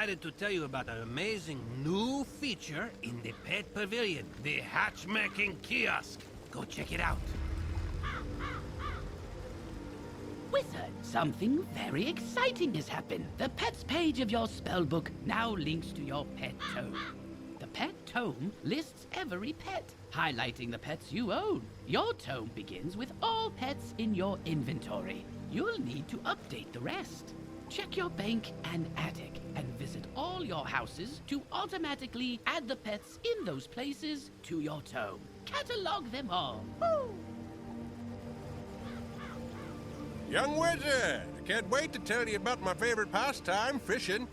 excited to tell you about an amazing new feature in the Pet Pavilion, the Hatchmaking Kiosk. Go check it out. Wizard, something very exciting has happened. The pets page of your spellbook now links to your pet tome. The pet tome lists every pet, highlighting the pets you own. Your tome begins with all pets in your inventory. You'll need to update the rest. Check your bank and attic, and visit all your houses to automatically add the pets in those places to your tome. Catalog them all. Woo! Young wizard, I can't wait to tell you about my favorite pastime, fishing.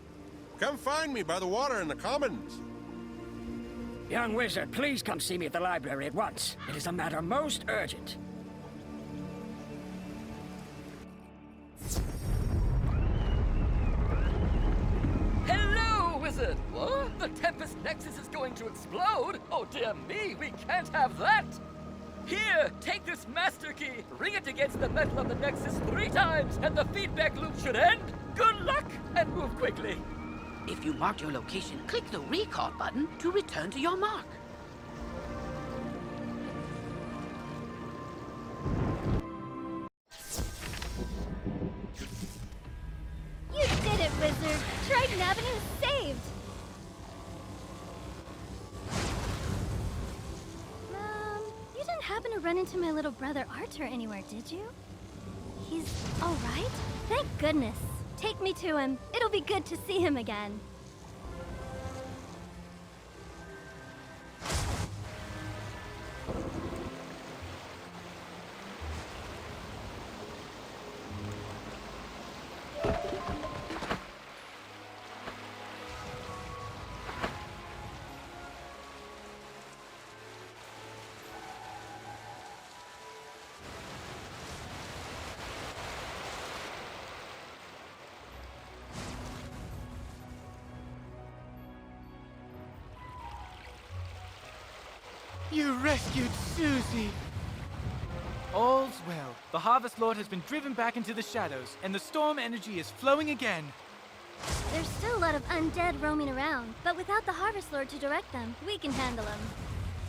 Come find me by the water in the commons. Young wizard, please come see me at the library at once. It is a matter most urgent. Hello, wizard! What? The Tempest Nexus is going to explode? Oh dear me, we can't have that! Here, take this master key, ring it against the metal of the Nexus 3 times, and the feedback loop should end. Good luck, and move quickly. If you marked your location, click the recall button to return to your mark. You did it, wizard! Triton Avenue is saved! You didn't happen to run into my little brother Arthur anywhere, did you? He's all right? Thank goodness. Take me to him. It'll be good to see him again. You rescued Susie! All's well. The Harvest Lord has been driven back into the shadows, and the storm energy is flowing again. There's still a lot of undead roaming around, but without the Harvest Lord to direct them, we can handle them.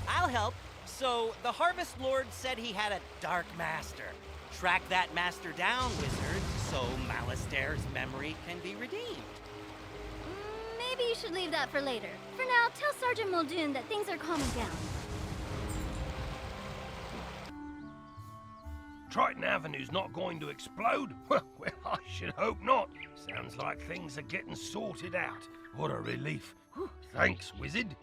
I'll help. So, the Harvest Lord said he had a Dark Master. Track that master down, wizard, so Malastaire's memory can be redeemed. Maybe you should leave that for later. For now, tell Sergeant Muldoon that things are calming down. Triton Avenue's not going to explode? Well, I should hope not. Sounds like things are getting sorted out. What a relief. Whew, thanks, wizard.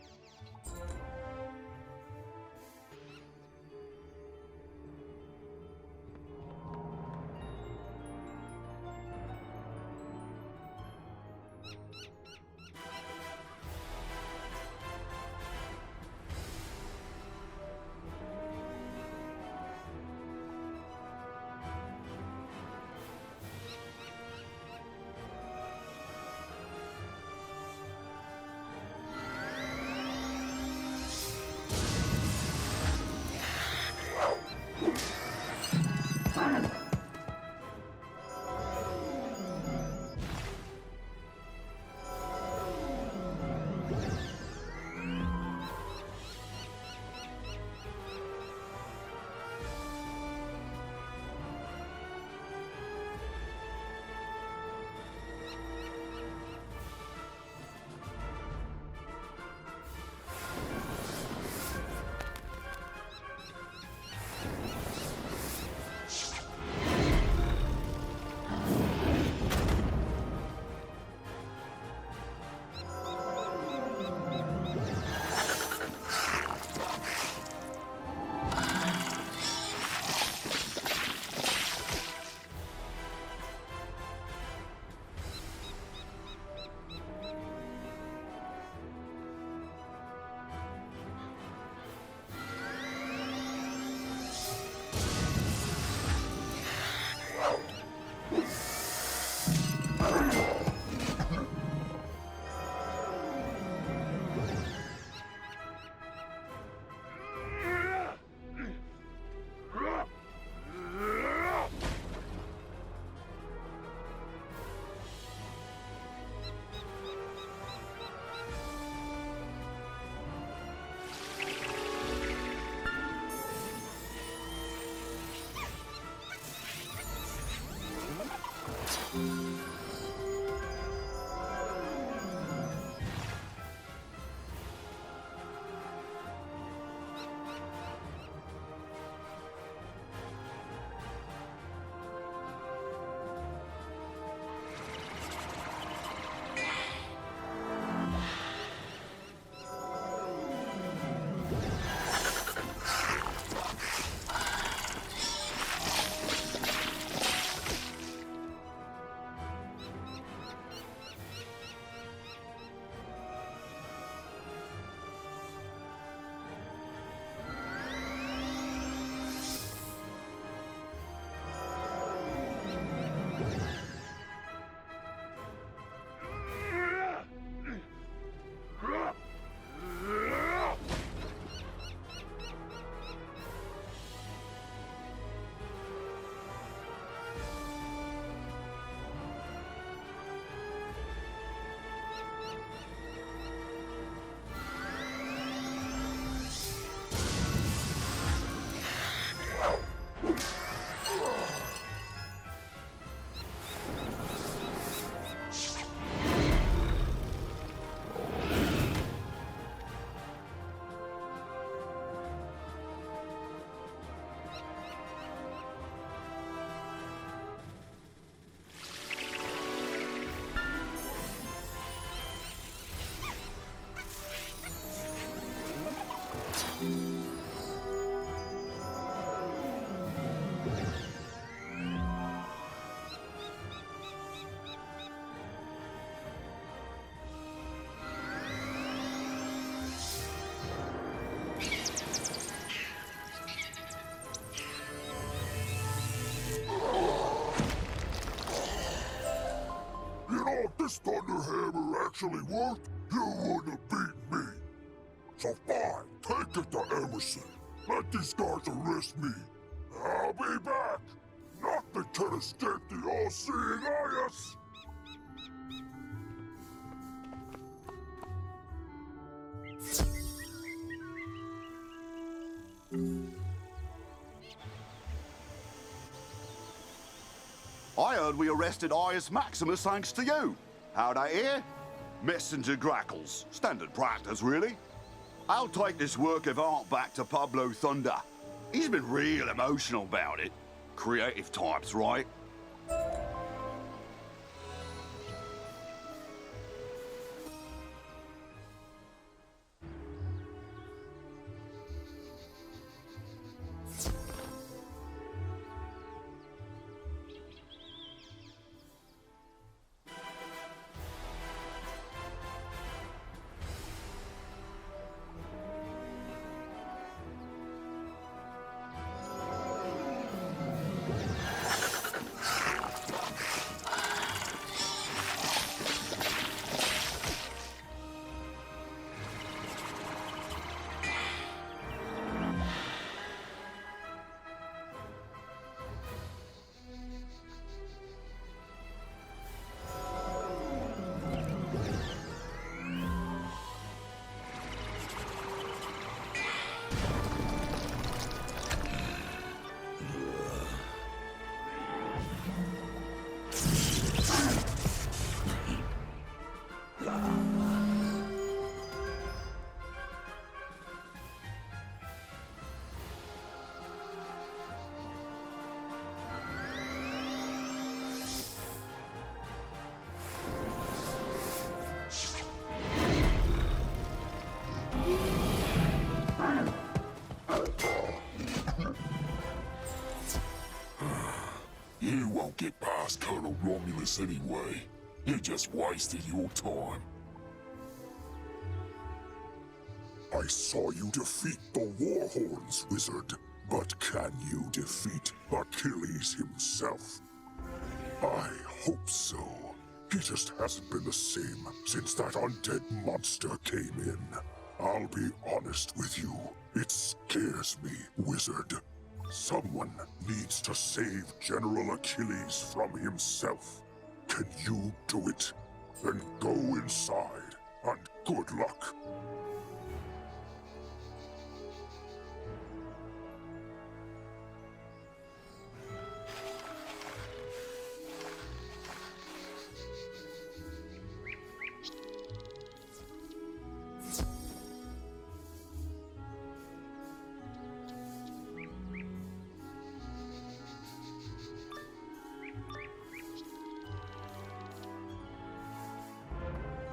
actually worked, you would have beat me. So fine, take it to Emerson. Let these guys arrest me. I'll be back. Nothing can escape the all-seeing eyes. I heard we arrested Ius Maximus thanks to you. How'd I hear? Messenger grackles. Standard practice, really. I'll take this work of art back to Pablo Thunder. He's been real emotional about it. Creative types, right? You won't get past Colonel Romulus anyway. You just wasted your time. I saw you defeat the Warhorns, wizard. But can you defeat Achilles himself? I hope so. He just hasn't been the same since that undead monster came in. I'll be honest with you. It scares me, wizard. Someone needs to save General Achilles from himself. Can you do it? Then go inside, and good luck.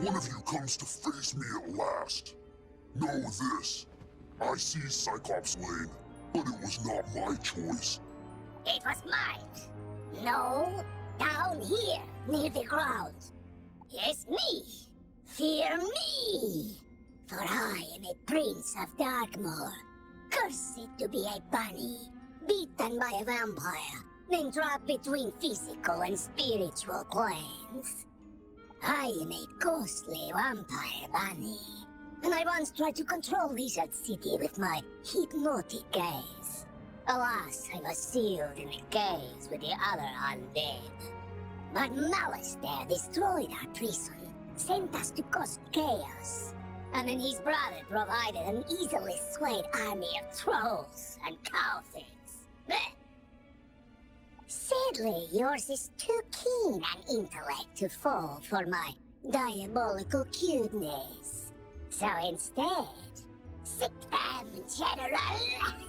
One of you comes to face me at last. Know this. I see Cyclops Lane, but it was not my choice. It was mine. No, down here, near the ground. Yes, me. Fear me. For I am a prince of Darkmoor, cursed to be a bunny, beaten by a vampire, then trapped between physical and spiritual planes. I am a ghostly vampire bunny, and I once tried to control Lizard City with my hypnotic gaze. Alas, I was sealed in a cage with the other undead. But Malister destroyed our prison, sent us to cause chaos, and then his brother provided an easily swayed army of trolls and cowards. Blech. Sadly, yours is too keen an intellect to fall for my diabolical cuteness. So instead, sick them, General!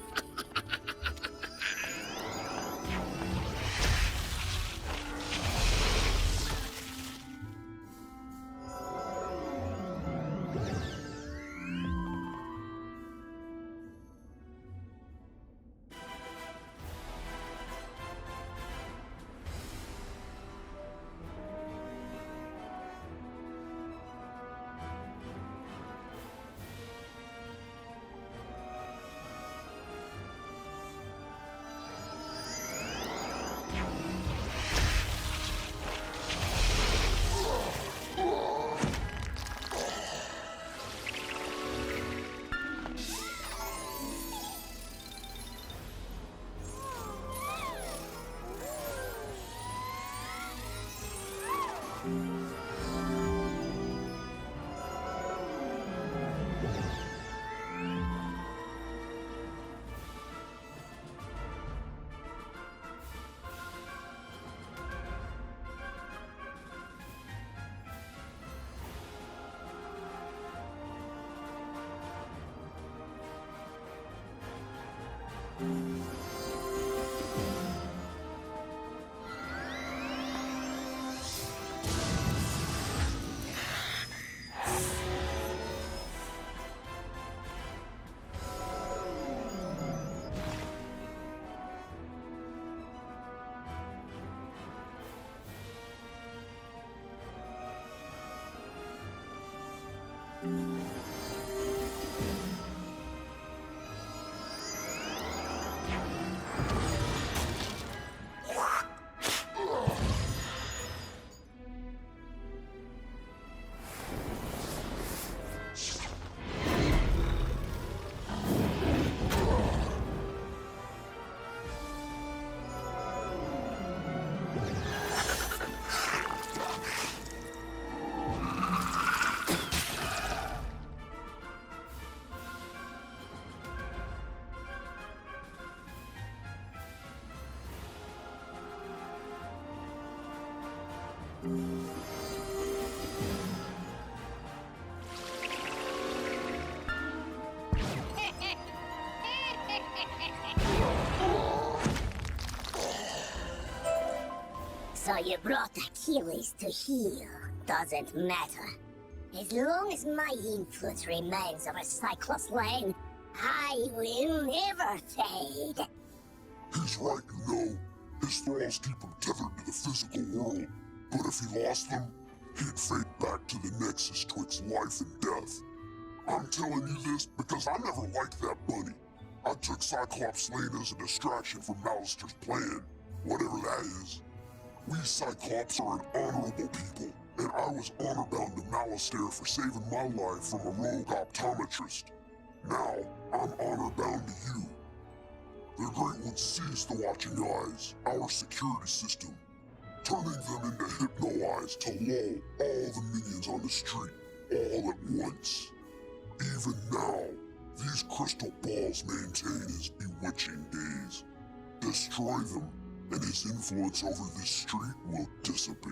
So you brought Achilles to heal. Doesn't matter. As long as my influence remains over Cyclops Lane, I will never fade. He's right, you know. His thralls keep him tethered to the physical world. But if he lost them, he'd fade back to the nexus twixt life and death. I'm telling you this because I never liked that bunny. I took Cyclops Lane as a distraction from Malister's plan, whatever that is. We Cyclops are an honorable people, and I was honor-bound to Malister for saving my life from a rogue optometrist. Now, I'm honor-bound to you. The Great One sees the watching eyes, our security system, turning them into hypno-eyes to lull all the minions on the street, all at once. Even now, these crystal balls maintain his bewitching gaze. Destroy them, and his influence over this street will dissipate.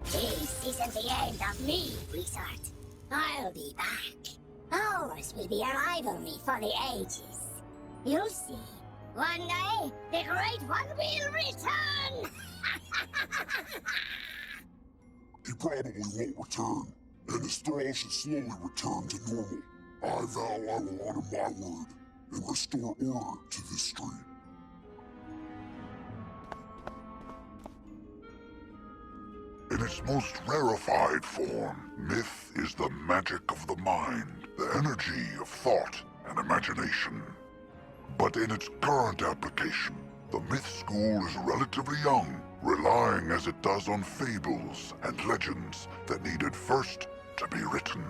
This isn't the end of me, Wizard. I'll be back. Ours will be a rivalry for the ages. You'll see. One day, the Great One will return! He probably won't return, and his thrall should slowly return to normal. I vow I will honor my word and restore order to this street. In its most rarefied form, myth is the magic of the mind, the energy of thought and imagination. But in its current application, the myth school is relatively young, relying as it does on fables and legends that needed first to be written.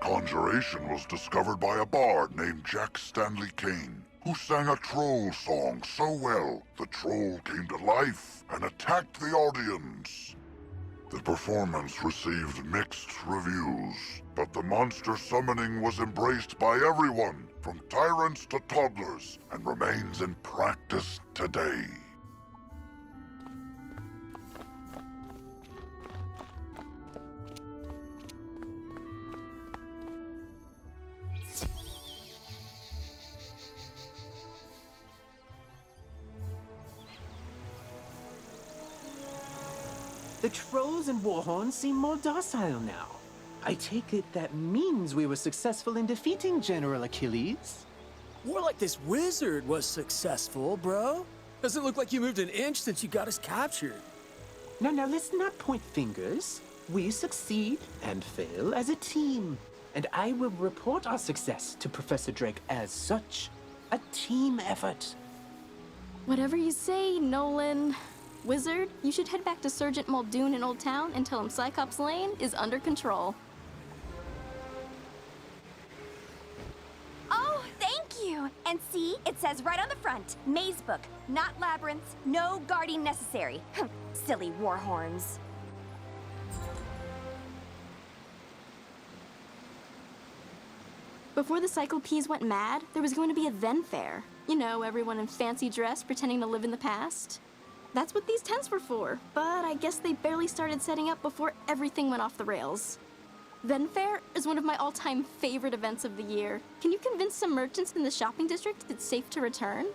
Conjuration was discovered by a bard named Jack Stanley Kane, who sang a troll song so well the troll came to life and attacked the audience. The performance received mixed reviews, but the monster summoning was embraced by everyone, from tyrants to toddlers, and remains in practice today. The trolls and warhorns seem more docile now. I take it that means we were successful in defeating General Achilles? More like this wizard was successful, bro. Doesn't look like you moved an inch since you got us captured. Now, let's not point fingers. We succeed and fail as a team. And I will report our success to Professor Drake as such. A team effort. Whatever you say, Nolan. Wizard, you should head back to Sergeant Muldoon in Old Town and tell him Cyclops Lane is under control. Oh, thank you! And see, it says right on the front, Maze Book, not labyrinths, no guarding necessary. Silly warhorns. Before the Cyclopes went mad, there was going to be a then fair. You know, everyone in fancy dress pretending to live in the past. That's what these tents were for, but I guess they barely started setting up before everything went off the rails. Ven Fair is one of my all-time favorite events of the year. Can you convince some merchants in the shopping district it's safe to return?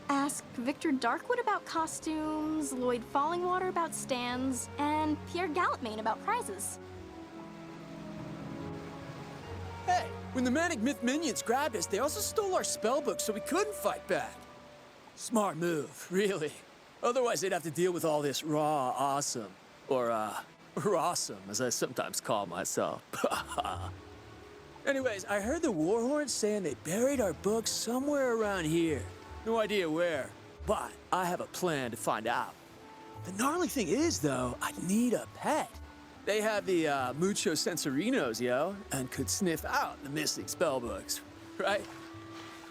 Ask Victor Darkwood about costumes, Lloyd Fallingwater about stands, and Pierre Gallopmain about prizes. Hey, when the Manic Myth minions grabbed us, they also stole our spellbook so we couldn't fight back. Smart move, really. Otherwise, they'd have to deal with all this raw awesome. Or, rawsome, as I sometimes call myself. Anyways, I heard the Warhorns saying they buried our books somewhere around here. No idea where, but I have a plan to find out. The gnarly thing is, though, I need a pet. They have the Mucho Sensorinos, yo, and could sniff out the missing spellbooks, right?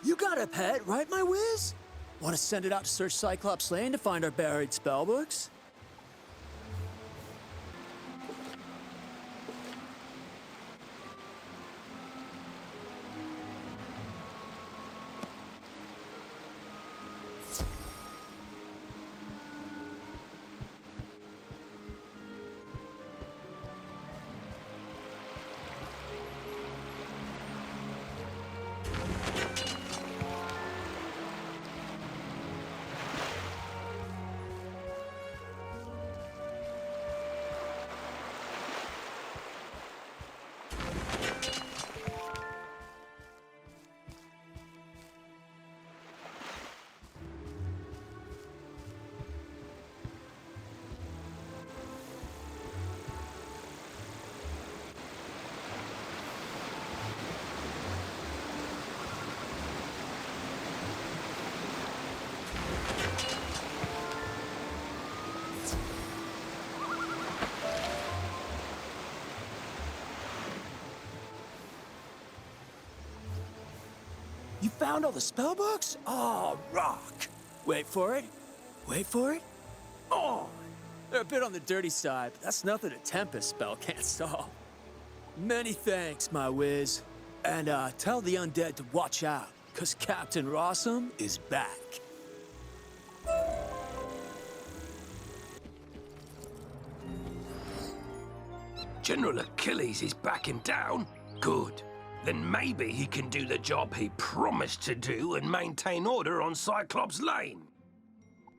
You got a pet, right, my whiz? Want to send it out to search Cyclops Lane to find our buried spellbooks? You found all the spellbooks? Oh, rock! Wait for it. Wait for it. Oh! They're a bit on the dirty side, but that's nothing a Tempest spell can't solve. Many thanks, my whiz. And tell the undead to watch out, because Captain Rossum is back. General Achilles is backing down? Good. Then maybe he can do the job he promised to do and maintain order on Cyclops Lane.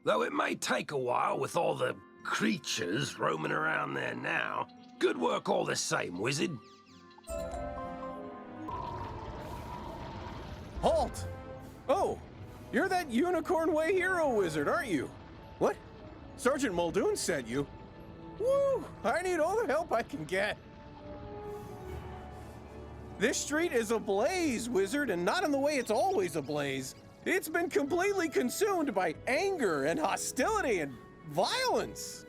Though it may take a while with all the creatures roaming around there now. Good work all the same, wizard. Halt! Oh, you're that Unicorn Way hero wizard, aren't you? What? Sergeant Muldoon sent you? Woo! I need all the help I can get. This street is ablaze, wizard, and not in the way it's always ablaze. It's been completely consumed by anger and hostility and violence.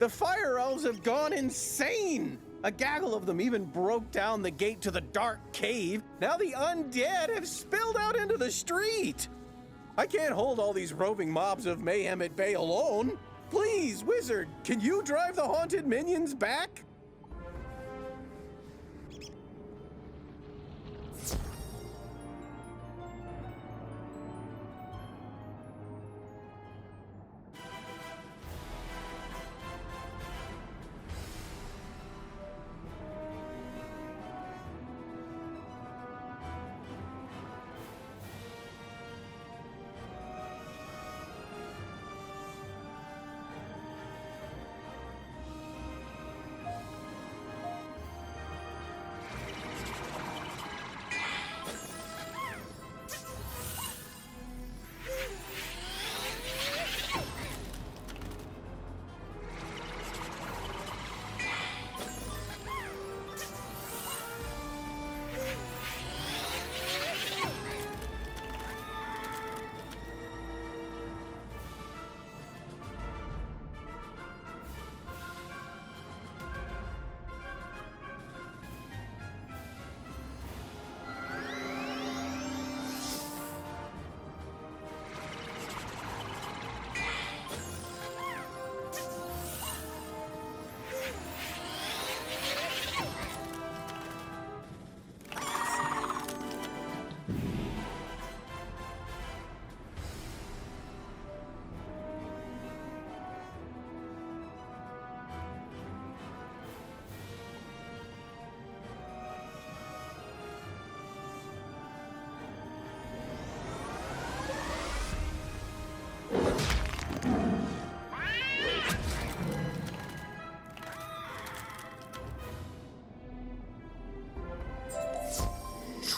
The fire elves have gone insane. A gaggle of them even broke down the gate to the dark cave. Now the undead have spilled out into the street. I can't hold all these roving mobs of mayhem at bay alone. Please, wizard, can you drive the haunted minions back?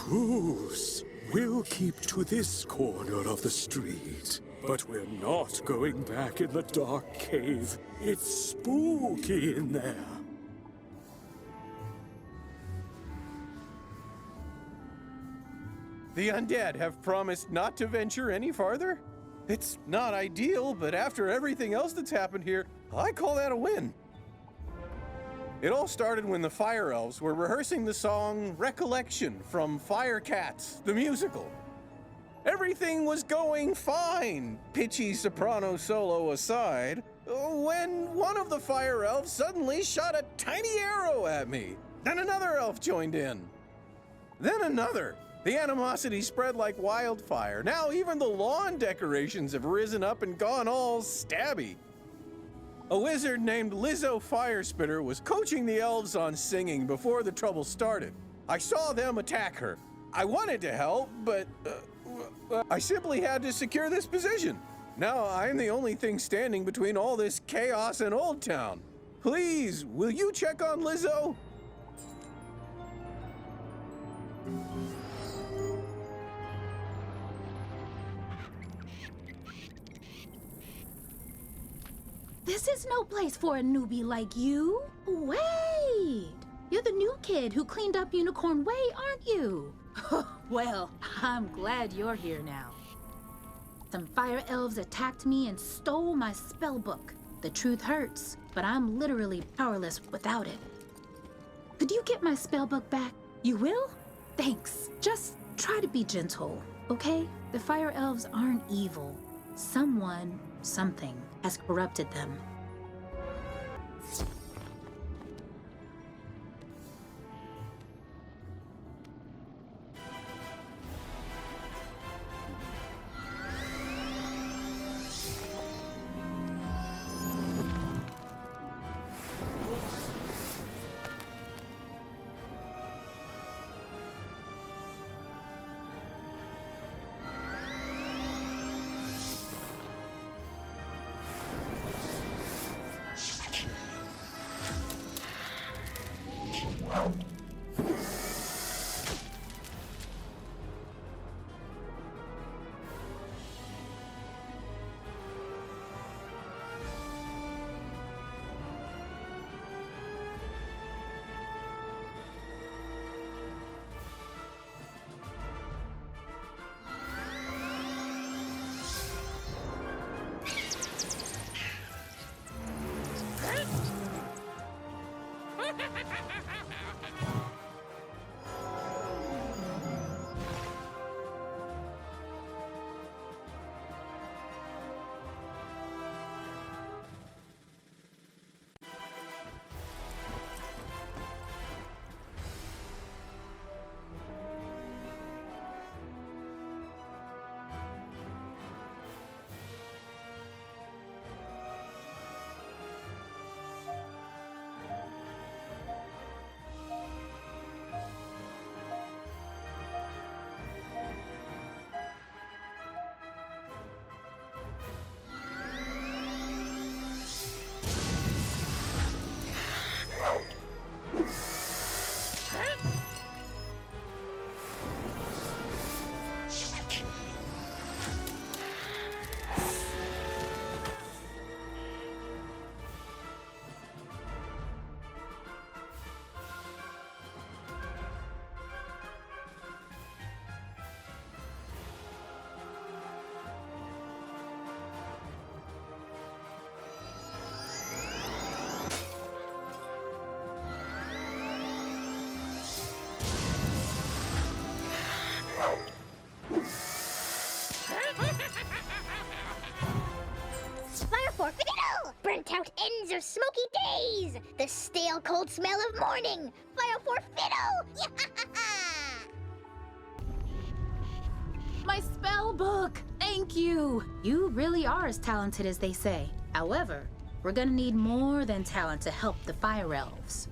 Truce. We'll keep to this corner of the street. But we're not going back in the dark cave. It's spooky in there. The undead have promised not to venture any farther? It's not ideal, but after everything else that's happened here, I call that a win. It all started when the Fire Elves were rehearsing the song Recollection from Fire Cats, the musical. Everything was going fine, pitchy soprano solo aside, when one of the Fire Elves suddenly shot a tiny arrow at me. Then another elf joined in. Then another. The animosity spread like wildfire. Now even the lawn decorations have risen up and gone all stabby. A wizard named Lizzo Firespitter was coaching the elves on singing before the trouble started. I saw them attack her. I wanted to help, but I simply had to secure this position. Now I'm the only thing standing between all this chaos and Old Town. Please, will you check on Lizzo? This is no place for a newbie like you. Wait! You're the new kid who cleaned up Unicorn Way, aren't you? Well, I'm glad you're here now. Some fire elves attacked me and stole my spell book. The truth hurts, but I'm literally powerless without it. Could you get my spell book back? You will? Thanks. Just try to be gentle, okay? The fire elves aren't evil. Someone, something, has corrupted them. Burnt out ends of smoky days! The stale cold smell of morning! Fire for fiddle! My spell book! Thank you! You really are as talented as they say. However, we're gonna need more than talent to help the fire elves.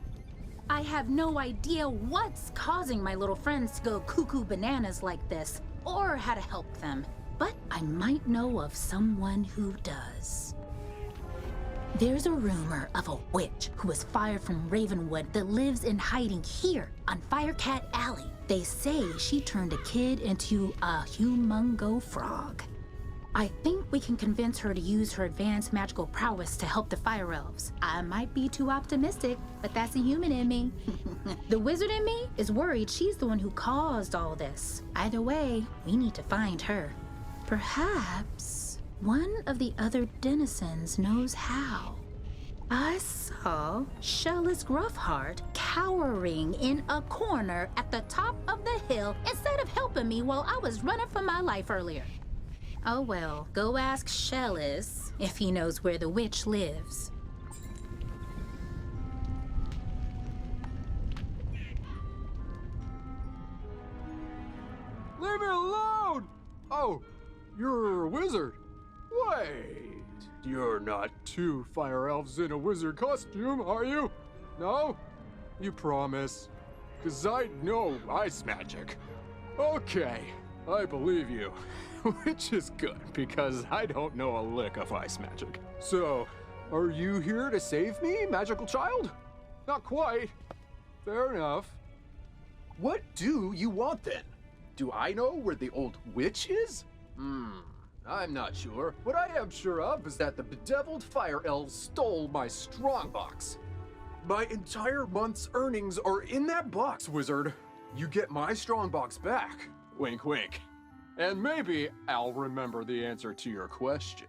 I have no idea what's causing my little friends to go cuckoo bananas like this, or how to help them. But I might know of someone who does. There's a rumor of a witch who was fired from Ravenwood that lives in hiding here on Firecat Alley. They say she turned a kid into a humongo frog. I think we can convince her to use her advanced magical prowess to help the fire elves. I might be too optimistic, but that's the human in me. The wizard in me is worried she's the one who caused all this. Either way, we need to find her. Perhaps one of the other denizens knows how. I saw Shellis Gruffheart cowering in a corner at the top of the hill instead of helping me while I was running for my life earlier. Oh well, go ask Shellis if he knows where the witch lives. Leave me alone! Oh, you're a wizard. Wait, you're not two fire elves in a wizard costume, are you? No? You promise? 'Cause I know ice magic. Okay, I believe you. Which is good, because I don't know a lick of ice magic. So, are you here to save me, magical child? Not quite. Fair enough. What do you want then? Do I know where the old witch is? I'm not sure. What I am sure of is that the bedeviled fire elves stole my strongbox. My entire month's earnings are in that box, wizard. You get my strongbox back. Wink, wink. And maybe I'll remember the answer to your question.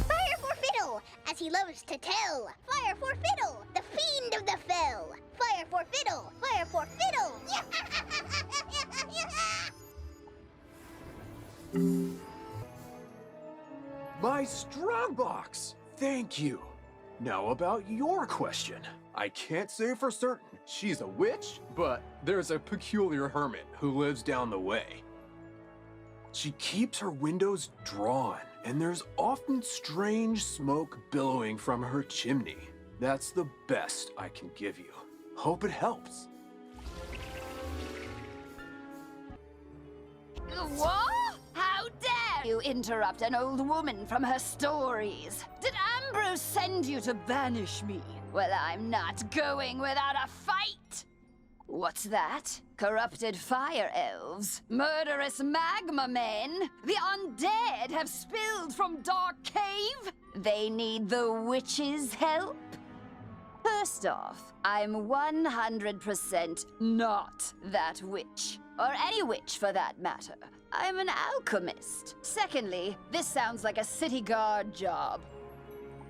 Fire for Fiddle, as he loves to tell. Fire for Fiddle, the fiend of the fell. Fire for Fiddle, fire for Fiddle. My strongbox! Thank you. Now about your question. I can't say for certain she's a witch, but there's a peculiar hermit who lives down the way. She keeps her windows drawn, and there's often strange smoke billowing from her chimney. That's the best I can give you. Hope it helps. What? How dare dare you interrupt an old woman from her stories? Did Ambrose send you to banish me? Well, I'm not going without a fight! What's that? Corrupted fire elves? Murderous magma men? The undead have spilled from Dark Cave? They need the witch's help? First off, I'm 100% not that witch. Or any witch for that matter. I'm an alchemist. Secondly, this sounds like a city guard job.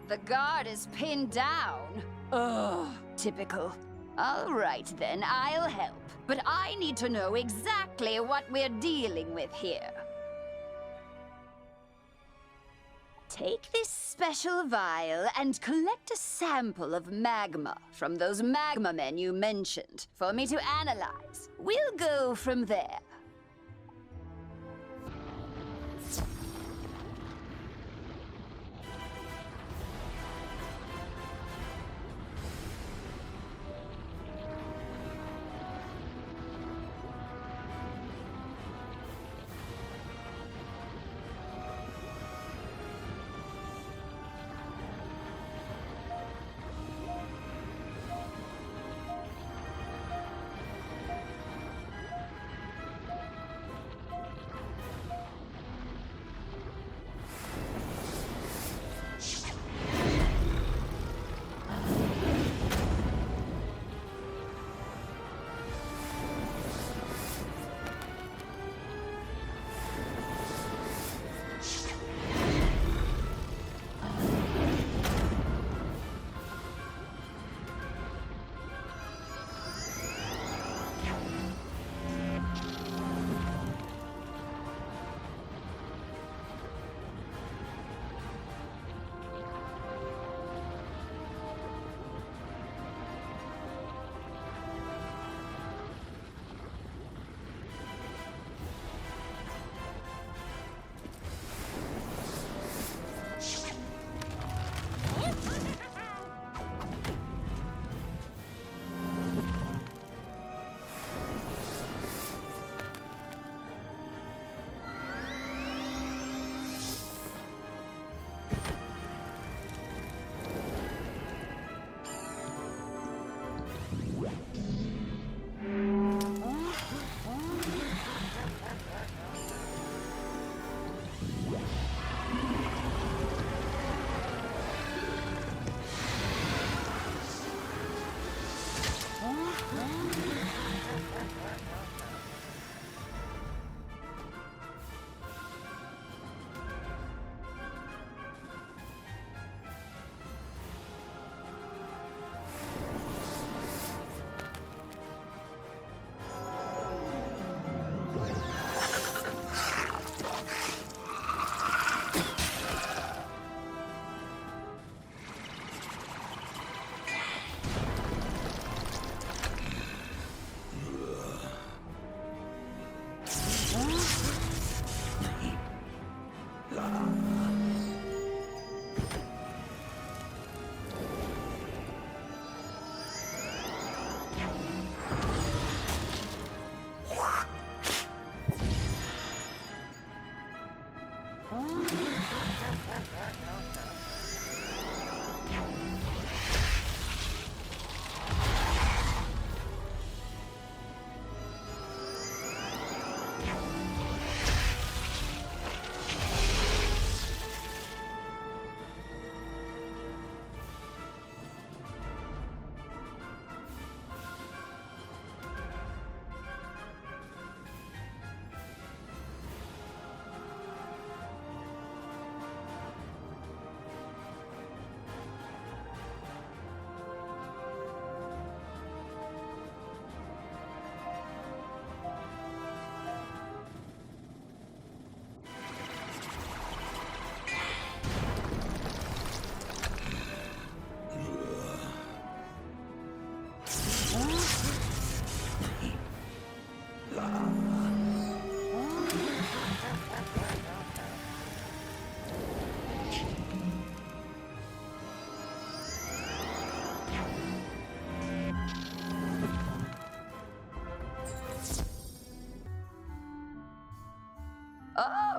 The guard is pinned down. Ugh, typical. All right then, I'll help. But I need to know exactly what we're dealing with here. Take this special vial and collect a sample of magma from those magma men you mentioned for me to analyze. We'll go from there.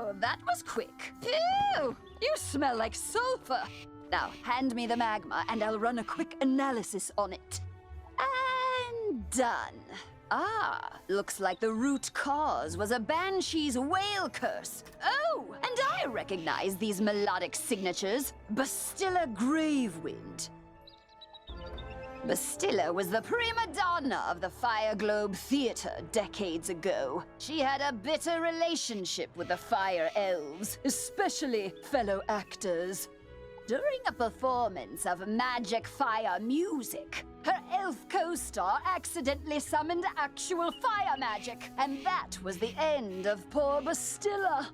Oh, that was quick. Ew! You smell like sulfur. Now, hand me the magma and I'll run a quick analysis on it. And done. Ah, looks like the root cause was a banshee's whale curse. Oh, and I recognize these melodic signatures. Bastilla Gravewind. Bastilla was the prima donna of the Fire Globe Theater decades ago. She had a bitter relationship with the Fire Elves, especially fellow actors. During a performance of magic fire music, her elf co-star accidentally summoned actual fire magic, and that was the end of poor Bastilla.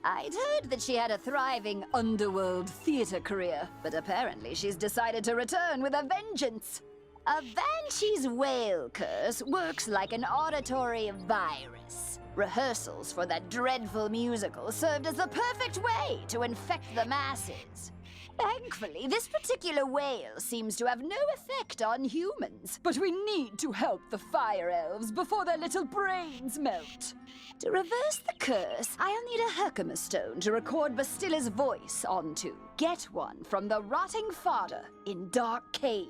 I'd heard that she had a thriving underworld theater career, but apparently she's decided to return with a vengeance. A banshee's whale curse works like an auditory virus. Rehearsals for that dreadful musical served as the perfect way to infect the masses. Thankfully, this particular whale seems to have no effect on humans, but we need to help the fire elves before their little brains melt. To reverse the curse, I'll need a Herkimer stone to record Bastilla's voice onto. Get one from the rotting fodder in Dark Cave.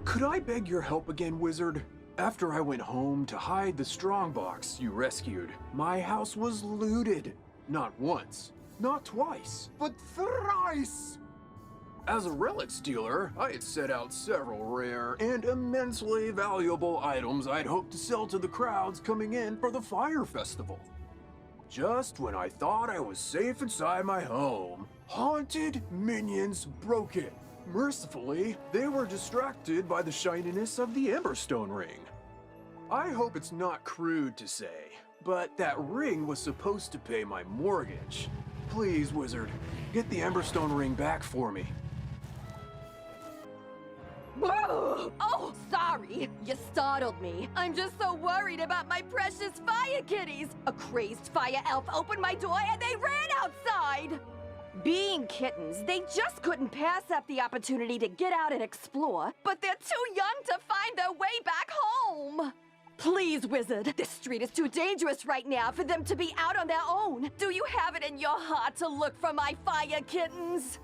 Could I beg your help again, wizard? After I went home to hide the strongbox you rescued, my house was looted. Not once, not twice, but thrice! As a relics dealer, I had set out several rare and immensely valuable items I'd hoped to sell to the crowds coming in for the fire festival. Just when I thought I was safe inside my home, haunted minions broke it. Mercifully, they were distracted by the shininess of the Emberstone ring. I hope it's not crude to say, but that ring was supposed to pay my mortgage. Please, wizard, get the Emberstone ring back for me. Oh, sorry. You startled me. I'm just so worried about my precious fire kitties. A crazed fire elf opened my door and they ran outside. Being kittens, they just couldn't pass up the opportunity to get out and explore, but they're too young to find their way back home. Please, wizard, this street is too dangerous right now for them to be out on their own. Do you have it in your heart to look for my fire kittens?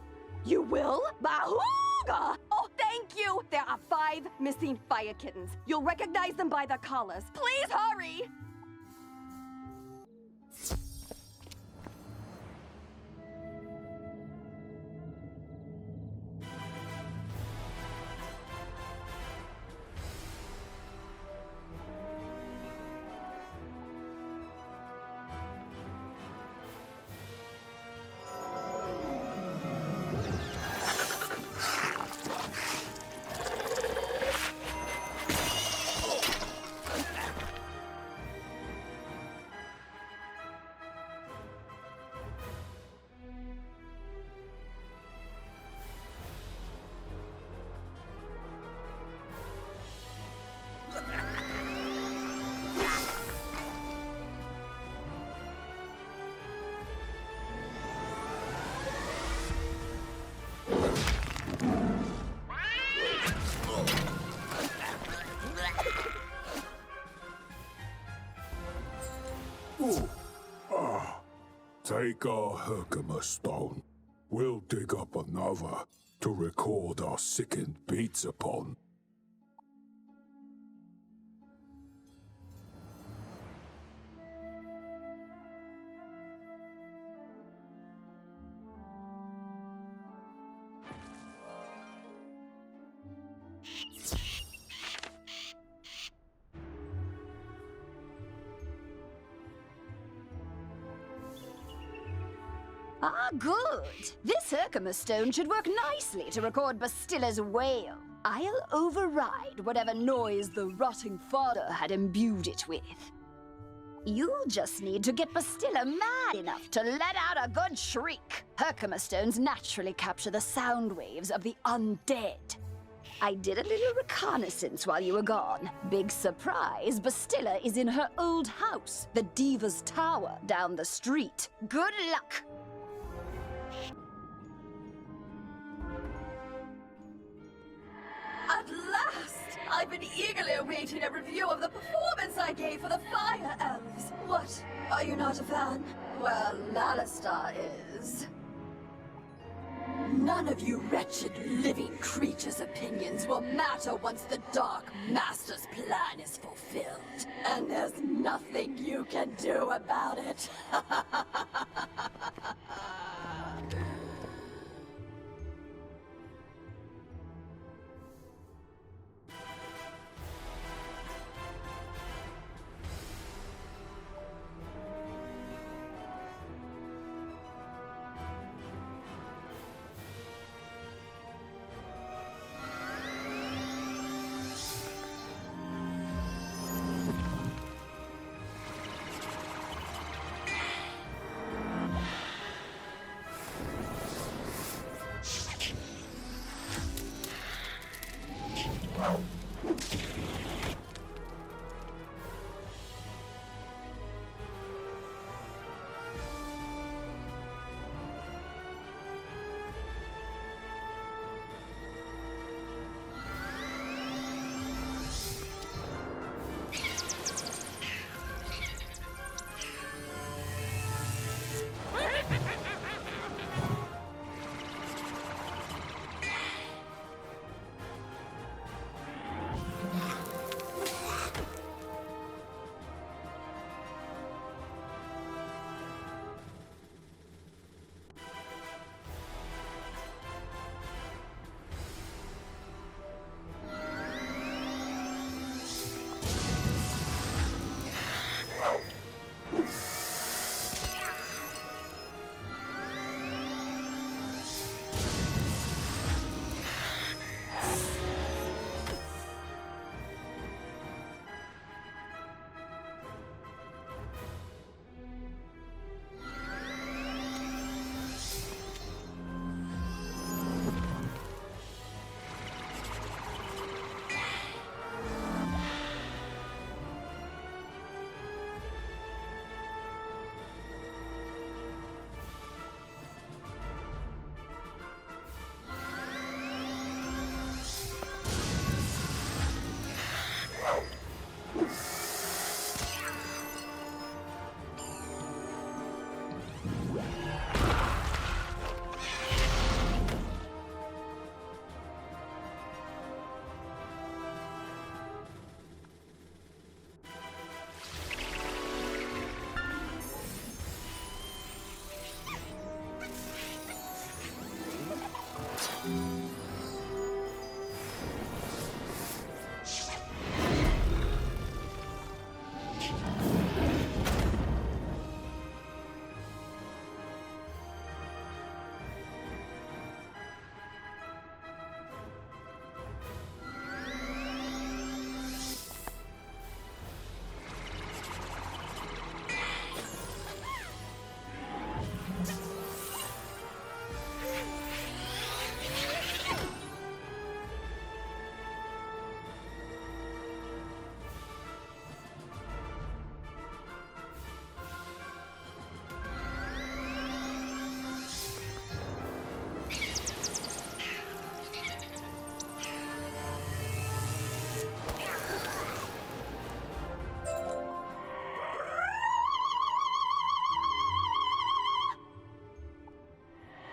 You will? Bahooga! Oh, thank you! There are 5 missing fire kittens. You'll recognize them by their collars. Please hurry! Take our Herkimer stone. We'll dig up another to record our sickened beats upon. Ah, good. This Herkimer stone should work nicely to record Bastilla's wail. I'll override whatever noise the rotting fodder had imbued it with. You'll just need to get Bastilla mad enough to let out a good shriek. Herkimer stones naturally capture the sound waves of the undead. I did a little reconnaissance while you were gone. Big surprise, Bastilla is in her old house, the Diva's Tower, down the street. Good luck! At last! I've been eagerly awaiting a review of the performance I gave for the Fire Elves. What? Are you not a fan? Well, Alistar is. None of you wretched living creatures' opinions will matter once the Dark Master's plan is fulfilled. And there's nothing you can do about it.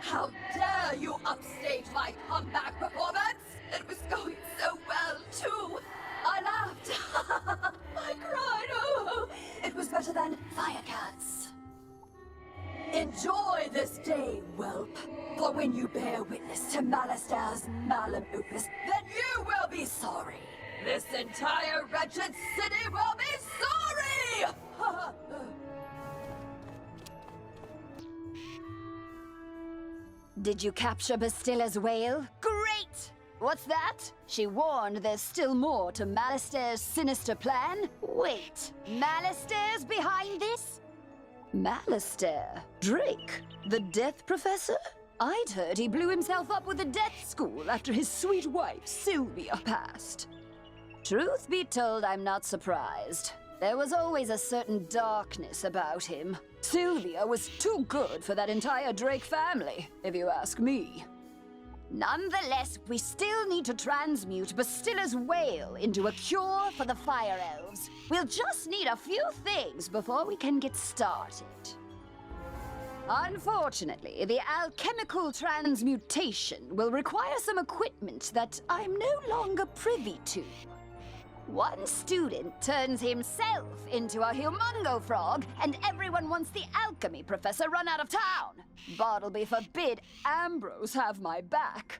How dare you upstage my comeback performance? It was going so well, too. I laughed. I cried. Oh, it was better than Firecats. Enjoy this day, whelp. For when you bear witness to Malistair's malum opus, then you will be sorry. This entire wretched city will be sorry! Did you capture Bastilla's whale? Great! What's that? She warned there's still more to Malistair's sinister plan? Wait, Malistair's behind this? Malistair? Drake? The Death Professor? I'd heard he blew himself up with the Death School after his sweet wife, Sylvia, passed. Truth be told, I'm not surprised. There was always a certain darkness about him. Sylvia was too good for that entire Drake family, if you ask me. Nonetheless, we still need to transmute Bastilla's whale into a cure for the Fire Elves. We'll just need a few things before we can get started. Unfortunately, the alchemical transmutation will require some equipment that I'm no longer privy to. One student turns himself into a humongo frog, and everyone wants the alchemy professor run out of town. Bartleby forbid Ambrose have my back.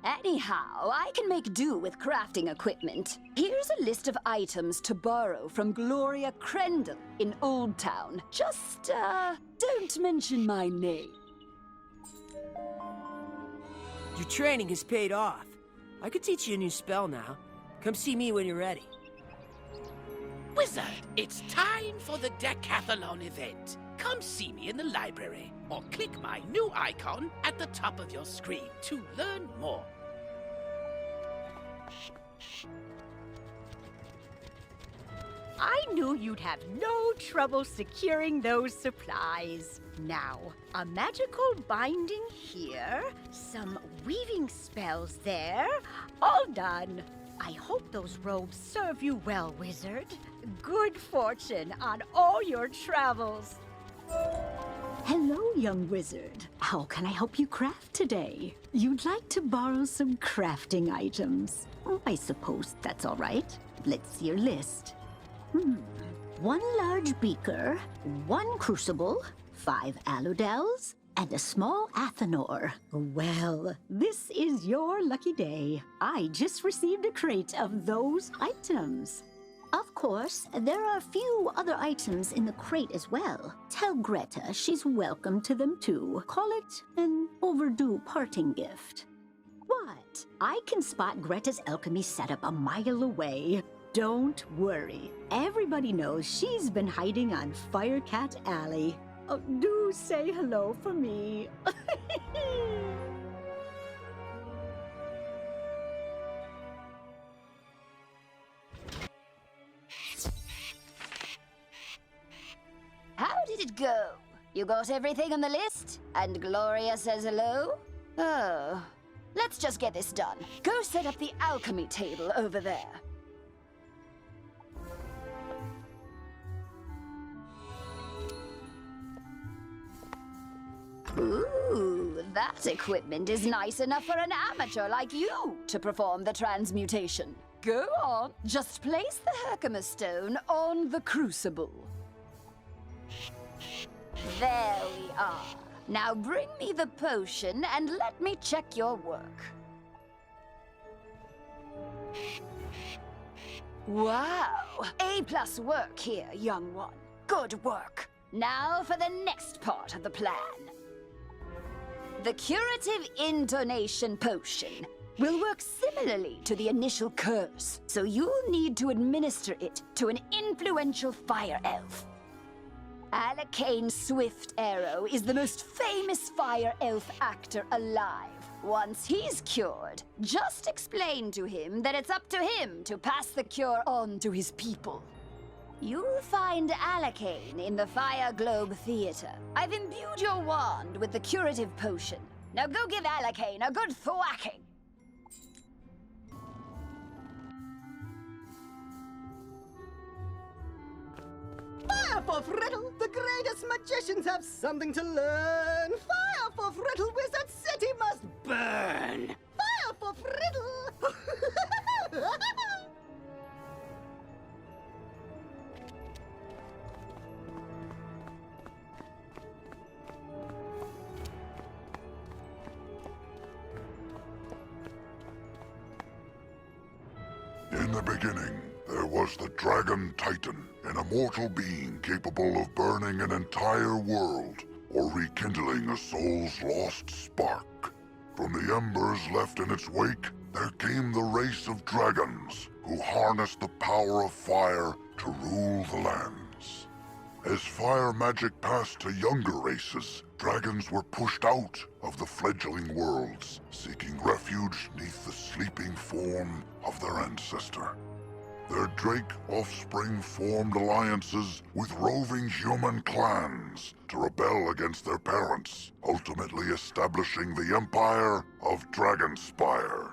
Anyhow, I can make do with crafting equipment. Here's a list of items to borrow from Gloria Crendel in Old Town. Just, don't mention my name. Your training has paid off. I could teach you a new spell now. Come see me when you're ready. Wizard, it's time for the Decathlon event. Come see me in the library, or click my new icon at the top of your screen to learn more. I knew you'd have no trouble securing those supplies. Now, a magical binding here, some weaving spells there, all done. I hope those robes serve you well, wizard. Good fortune on all your travels. Hello, young wizard. How can I help you craft today? You'd like to borrow some crafting items. I suppose that's all right. Let's see your list. One large beaker, 1 crucible, 5 aludels, and a small athanor. Well, this is your lucky day. I just received a crate of those items. Of course, there are a few other items in the crate as well. Tell Greta she's welcome to them too. Call it an overdue parting gift. What? I can spot Greta's alchemy setup a mile away. Don't worry. Everybody knows she's been hiding on Firecat Alley. Oh, do say hello for me. How did it go? You got everything on the list? And Gloria says hello? Oh. Let's just get this done. Go set up the alchemy table over there. Ooh, that equipment is nice enough for an amateur like you to perform the transmutation. Go on, just place the Herkimer stone on the crucible. There we are. Now bring me the potion and let me check your work. Wow, A+ work here, young one. Good work. Now for the next part of the plan. The curative intonation potion will work similarly to the initial curse, so you'll need to administer it to an influential fire elf. Alacane Swift Arrow is the most famous fire elf actor alive. Once he's cured, just explain to him that it's up to him to pass the cure on to his people. You'll find Alacane in the Fire Globe Theater. I've imbued your wand with the curative potion. Now go give Alacane a good thwacking. Fire for Friddle! The greatest magicians have something to learn! Fire for Friddle! Wizard City must burn! Fire for Friddle! In the beginning, there was the Dragon Titan, an immortal being capable of burning an entire world or rekindling a soul's lost spark. From the embers left in its wake, there came the race of dragons who harnessed the power of fire to rule the lands. As fire magic passed to younger races, dragons were pushed out of the fledgling worlds, seeking refuge neath the sleeping form of their ancestor. Their Drake offspring formed alliances with roving human clans to rebel against their parents, ultimately establishing the Empire of Dragonspire.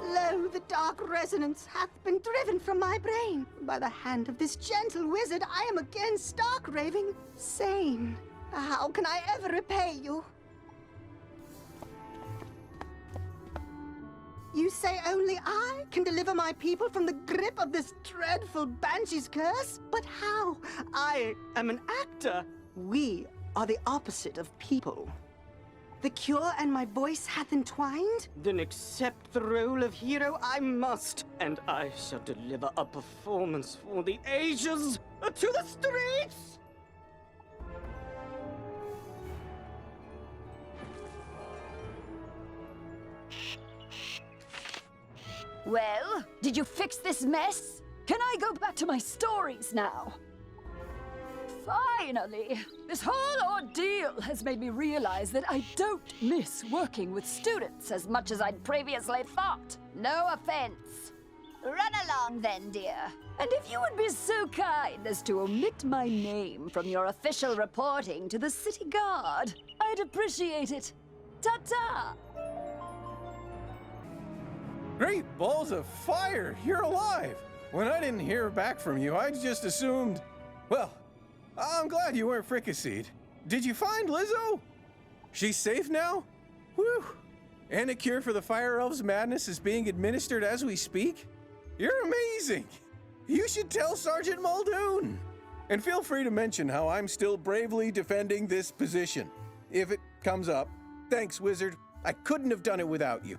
Lo, the dark resonance hath been driven from my brain. By the hand of this gentle wizard, I am again stark raving sane. How can I ever repay you? You say only I can deliver my people from the grip of this dreadful banshee's curse? But how? I am an actor. We are the opposite of people. The cure and my voice hath entwined? Then accept the role of hero I must, and I shall deliver a performance for the ages. To the streets! Well, did you fix this mess? Can I go back to my stories now? Finally! This whole ordeal has made me realize that I don't miss working with students as much as I'd previously thought. No offense. Run along then, dear. And if you would be so kind as to omit my name from your official reporting to the city guard, I'd appreciate it. Ta-ta! Great balls of fire! You're alive! When I didn't hear back from you, I just assumed... Well, I'm glad you weren't fricasseed. Did you find Lizzo? She's safe now? Whew. And a cure for the Fire Elves' madness is being administered as we speak? You're amazing! You should tell Sergeant Muldoon! And feel free to mention how I'm still bravely defending this position. If it comes up. Thanks, Wizard. I couldn't have done it without you.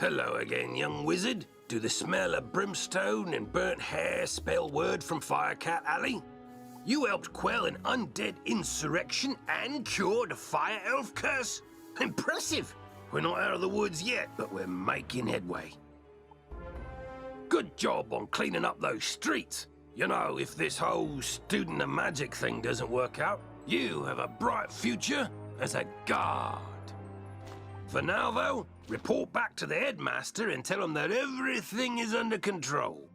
Hello again, young wizard. Do the smell of brimstone and burnt hair spell word from Firecat Alley? You helped quell an undead insurrection and cured a fire elf curse? Impressive! We're not out of the woods yet, but we're making headway. Good job on cleaning up those streets. You know, if this whole student of magic thing doesn't work out, you have a bright future as a guard. For now, though, report back to the headmaster and tell him that everything is under control.